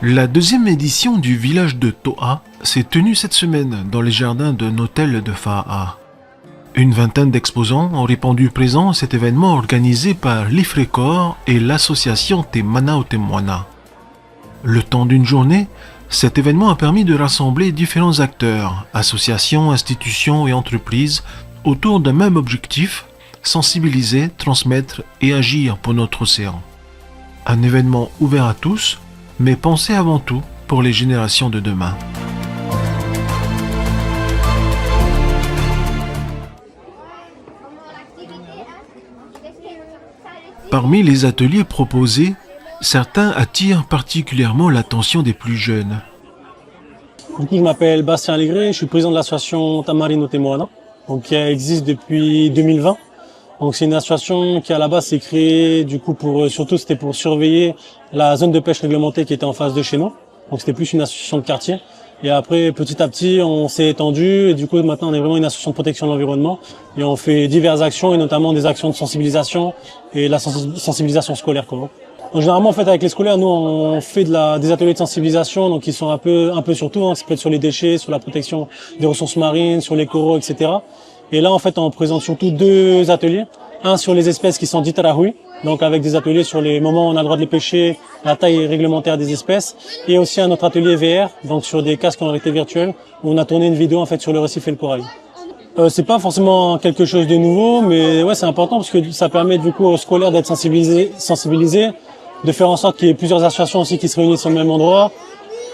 La deuxième édition du village de Toa s'est tenue cette semaine dans les jardins d'un hôtel de Fa'a. Une vingtaine d'exposants ont répondu présents à cet événement organisé par l'Ifrecor et l'association Te Manao Te Moana. Le temps d'une journée, cet événement a permis de rassembler différents acteurs, associations, institutions et entreprises autour d'un même objectif, sensibiliser, transmettre et agir pour notre océan. Un événement ouvert à tous, mais pensé avant tout pour les générations de demain. Parmi les ateliers proposés, certains attirent particulièrement l'attention des plus jeunes. Du coup, je m'appelle Bastien Allégré, je suis président de l'association Tamarino Te Moana, donc qui existe depuis 2020. Donc c'est une association qui à la base s'est créée du coup c'était pour surveiller la zone de pêche réglementée qui était en face de chez nous. Donc c'était plus une association de quartier. Et après petit à petit on s'est étendu et du coup maintenant on est vraiment une association de protection de l'environnement et on fait diverses actions et notamment des actions de sensibilisation et la sensibilisation scolaire quoi. Donc, généralement en fait avec les scolaires nous on fait des ateliers de sensibilisation donc qui sont un peu sur tout, ça peut être sur les déchets, sur la protection des ressources marines, sur les coraux, etc. Et là, en fait, on présente surtout deux ateliers. Un sur les espèces qui sont dites tarahui, donc avec des ateliers sur les moments où on a le droit de les pêcher, la taille réglementaire des espèces. Et aussi un autre atelier VR, donc sur des casques en réalité virtuelle, où on a tourné une vidéo en fait sur le récif et le corail. C'est pas forcément quelque chose de nouveau, mais ouais, c'est important parce que ça permet du coup aux scolaires d'être sensibilisés, de faire en sorte qu'il y ait plusieurs associations aussi qui se réunissent au même endroit,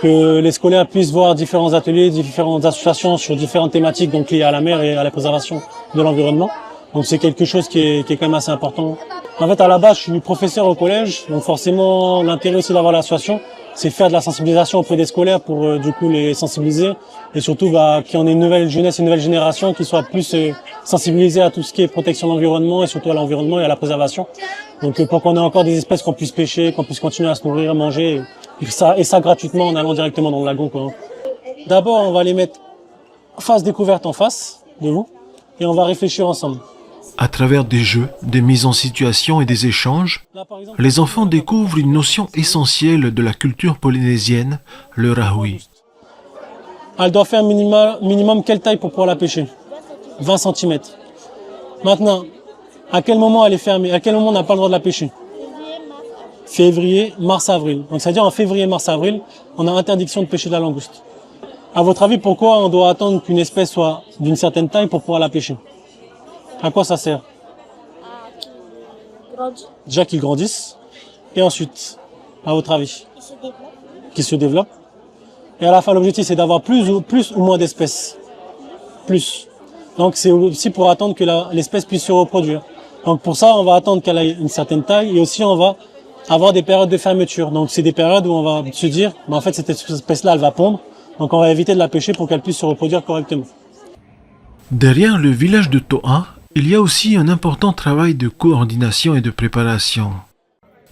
que les scolaires puissent voir différents ateliers, différentes associations sur différentes thématiques donc liées à la mer et à la préservation de l'environnement. Donc c'est quelque chose qui est quand même assez important. En fait, à la base, je suis professeur au collège, donc forcément l'intérêt aussi d'avoir l'association, c'est faire de la sensibilisation auprès des scolaires pour du coup les sensibiliser et surtout qu'il y en ait une nouvelle jeunesse, une nouvelle génération qui soit plus sensibilisée à tout ce qui est protection de l'environnement et surtout à l'environnement et à la préservation. Donc pour qu'on ait encore des espèces qu'on puisse pêcher, qu'on puisse continuer à se nourrir, à manger et ça gratuitement en allant directement dans le lagon quoi. D'abord, on va les mettre face découverte en face de vous et on va réfléchir ensemble. À travers des jeux, des mises en situation et des échanges, les enfants découvrent une notion essentielle de la culture polynésienne, le rahui. Elle doit faire minimum quelle taille pour pouvoir la pêcher? 20 cm. Maintenant, à quel moment elle est fermée? À quel moment on n'a pas le droit de la pêcher? Février, mars, avril. Donc c'est-à-dire en février, mars, avril, on a interdiction de pêcher de la langouste. À votre avis, pourquoi on doit attendre qu'une espèce soit d'une certaine taille pour pouvoir la pêcher? À quoi ça sert? Déjà qu'ils grandissent. Et ensuite, à votre avis? Qu'ils se développent. Et à la fin, l'objectif, c'est d'avoir plus ou moins d'espèces. Plus. Donc c'est aussi pour attendre que l'espèce puisse se reproduire. Donc pour ça, on va attendre qu'elle ait une certaine taille et aussi on va avoir des périodes de fermeture. Donc c'est des périodes où on va se dire, mais en fait cette espèce-là, elle va pondre. Donc on va éviter de la pêcher pour qu'elle puisse se reproduire correctement. Derrière le village de Toa, il y a aussi un important travail de coordination et de préparation.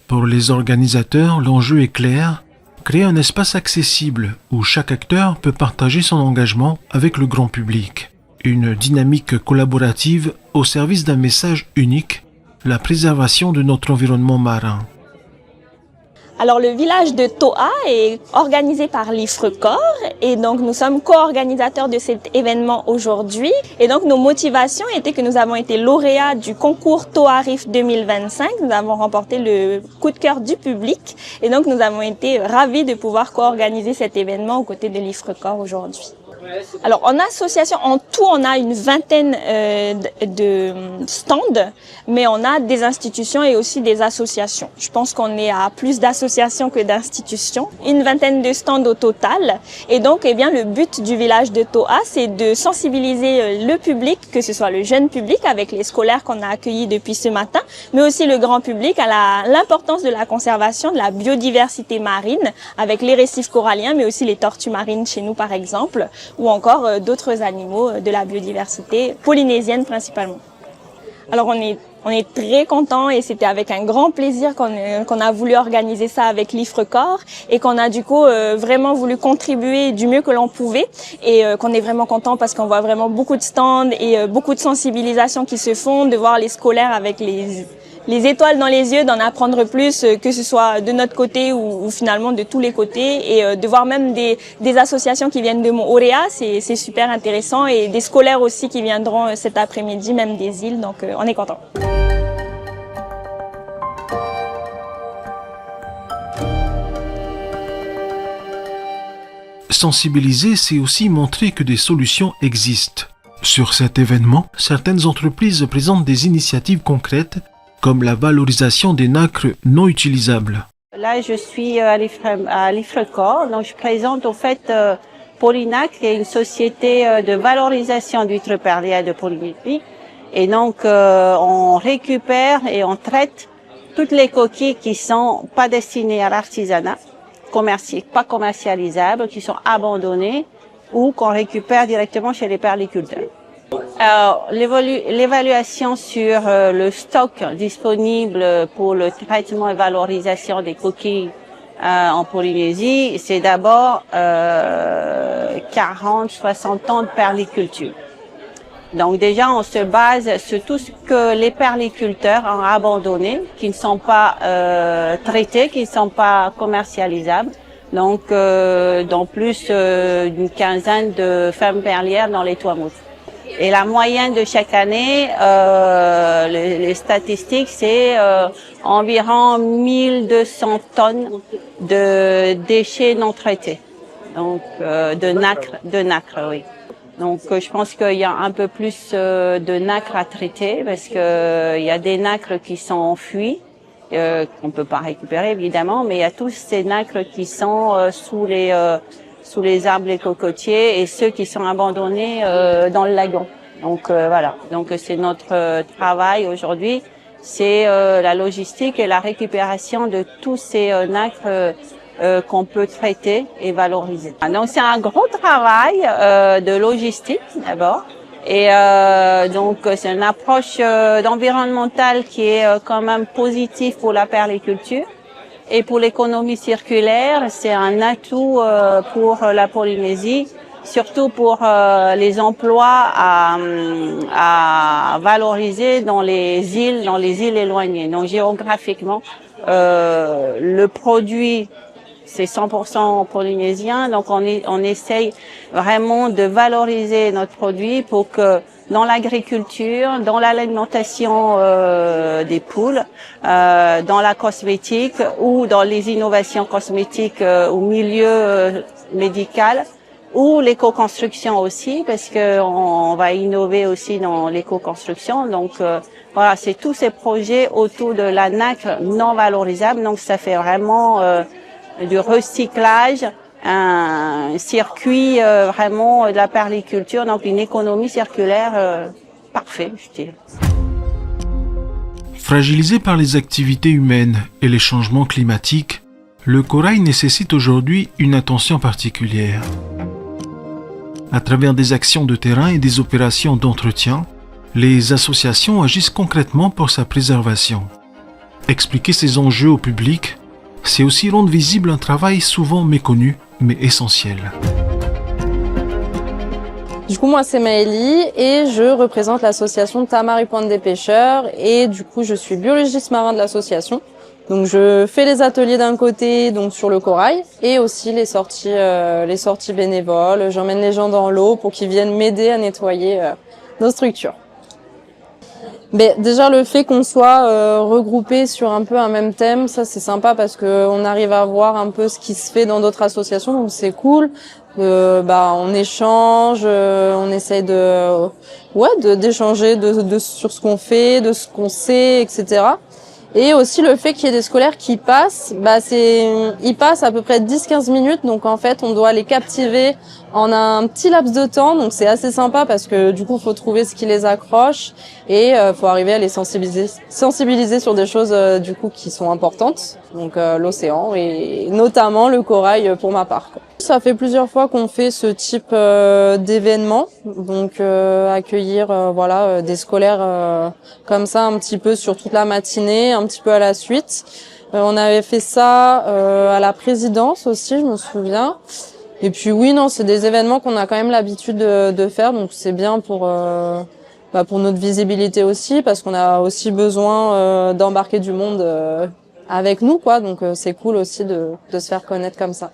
Pour les organisateurs, l'enjeu est clair, créer un espace accessible où chaque acteur peut partager son engagement avec le grand public. Une dynamique collaborative au service d'un message unique, la préservation de notre environnement marin. Alors le village de Toa est organisé par l'Ifrecor et donc nous sommes co-organisateurs de cet événement aujourd'hui. Et donc nos motivations étaient que nous avons été lauréats du concours Toa Reef 2025. Nous avons remporté le coup de cœur du public et donc nous avons été ravis de pouvoir co-organiser cet événement aux côtés de l'Ifrecor aujourd'hui. Alors en association, en tout on a une vingtaine de stands, mais on a des institutions et aussi des associations. Je pense qu'on est à plus d'associations que d'institutions, une vingtaine de stands au total. Et donc eh bien, le but du village de Toa, c'est de sensibiliser le public, que ce soit le jeune public avec les scolaires qu'on a accueillis depuis ce matin, mais aussi le grand public à l'importance de la conservation de la biodiversité marine avec les récifs coralliens, mais aussi les tortues marines chez nous par exemple, ou encore d'autres animaux de la biodiversité polynésienne principalement. Alors on est très contents et c'était avec un grand plaisir qu'on a voulu organiser ça avec l'Ifrecor et qu'on a du coup vraiment voulu contribuer du mieux que l'on pouvait et qu'on est vraiment content parce qu'on voit vraiment beaucoup de stands et beaucoup de sensibilisation qui se font, de voir les scolaires avec les étoiles dans les yeux, d'en apprendre plus, que ce soit de notre côté ou finalement de tous les côtés, et de voir même des associations qui viennent de Moorea, c'est super intéressant, et des scolaires aussi qui viendront cet après-midi, même des îles, donc on est content. Sensibiliser, c'est aussi montrer que des solutions existent. Sur cet événement, certaines entreprises présentent des initiatives concrètes, comme la valorisation des nacres non utilisables. Là, je suis à l'IFRECOR, donc je présente au fait Polynacre, qui est une société de valorisation d'huîtres perlières de Polynésie. Et donc, on récupère et on traite toutes les coquilles qui sont pas destinées à l'artisanat, pas commercialisables, qui sont abandonnées ou qu'on récupère directement chez les perliculteurs. Alors, l'évaluation sur le stock disponible pour le traitement et valorisation des coquilles en Polynésie, c'est d'abord 40-60 ans de perliculture. Donc déjà, on se base sur tout ce que les perliculteurs ont abandonné, qui ne sont pas traités, qui ne sont pas commercialisables. Donc, dans plus d'une quinzaine de fermes perlières dans les Tuamotu. Et la moyenne de chaque année, les statistiques, c'est environ 1200 tonnes de déchets non traités. Donc, de nacre, oui. Donc, je pense qu'il y a un peu plus de nacre à traiter parce que il y a des nacres qui sont enfouis, qu'on peut pas récupérer évidemment, mais il y a tous ces nacres qui sont sous les arbres et cocotiers et ceux qui sont abandonnés dans le lagon. Donc voilà. Donc c'est notre travail aujourd'hui, c'est la logistique et la récupération de tous ces nacres qu'on peut traiter et valoriser. Donc c'est un gros travail de logistique d'abord. Et donc c'est une approche environnementale qui est quand même positive pour la perliculture. Et pour l'économie circulaire, c'est un atout pour la Polynésie, surtout pour les emplois à valoriser dans les îles éloignées. Donc géographiquement, le produit c'est 100% polynésien, donc on essaye vraiment de valoriser notre produit pour que dans l'agriculture, dans l'alimentation des poules, dans la cosmétique ou dans les innovations cosmétiques au milieu médical ou l'éco-construction aussi, parce que on va innover aussi dans l'éco-construction. Donc voilà, c'est tous ces projets autour de la nacre non valorisable. Donc ça fait vraiment du recyclage, un circuit vraiment de la perliculture, donc une économie circulaire parfaite, je dirais. Fragilisé par les activités humaines et les changements climatiques, le corail nécessite aujourd'hui une attention particulière. À travers des actions de terrain et des opérations d'entretien, les associations agissent concrètement pour sa préservation. Expliquer ces enjeux au public, c'est aussi rendre visible un travail souvent méconnu, mais essentiel. Du coup, moi, c'est Maëlie et je représente l'association Tamari Pointe des Pêcheurs et du coup, je suis biologiste marin de l'association. Donc, je fais les ateliers d'un côté, donc sur le corail, et aussi les sorties bénévoles. J'emmène les gens dans l'eau pour qu'ils viennent m'aider à nettoyer nos structures. Mais déjà le fait qu'on soit regroupés sur un peu un même thème, ça c'est sympa parce que on arrive à voir un peu ce qui se fait dans d'autres associations, donc c'est cool. On échange, on essaye d'échanger sur ce qu'on fait, de ce qu'on sait, etc. Et aussi le fait qu'il y ait des scolaires qui passent, ils passent à peu près 10-15 minutes, donc en fait on doit les captiver en un petit laps de temps, donc c'est assez sympa parce que du coup faut trouver ce qui les accroche et faut arriver à les sensibiliser sur des choses du coup qui sont importantes, donc l'océan et notamment le corail pour ma part. Ça fait plusieurs fois qu'on fait ce type d'événement, donc accueillir des scolaires comme ça un petit peu sur toute la matinée, un petit peu à la suite. On avait fait ça à la présidence aussi, je me souviens. Et puis oui, non, c'est des événements qu'on a quand même l'habitude de faire, donc c'est bien pour pour notre visibilité aussi, parce qu'on a aussi besoin d'embarquer du monde avec nous, quoi. Donc c'est cool aussi de se faire connaître comme ça.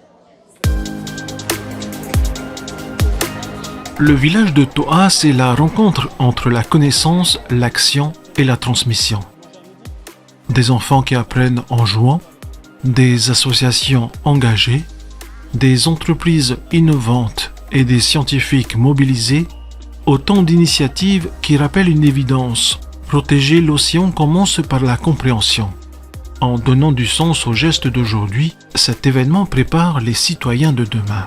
Le village de Toa, c'est la rencontre entre la connaissance, l'action et la transmission. Des enfants qui apprennent en jouant, des associations engagées, des entreprises innovantes et des scientifiques mobilisés, autant d'initiatives qui rappellent une évidence. Protéger l'océan commence par la compréhension. En donnant du sens aux gestes d'aujourd'hui, cet événement prépare les citoyens de demain.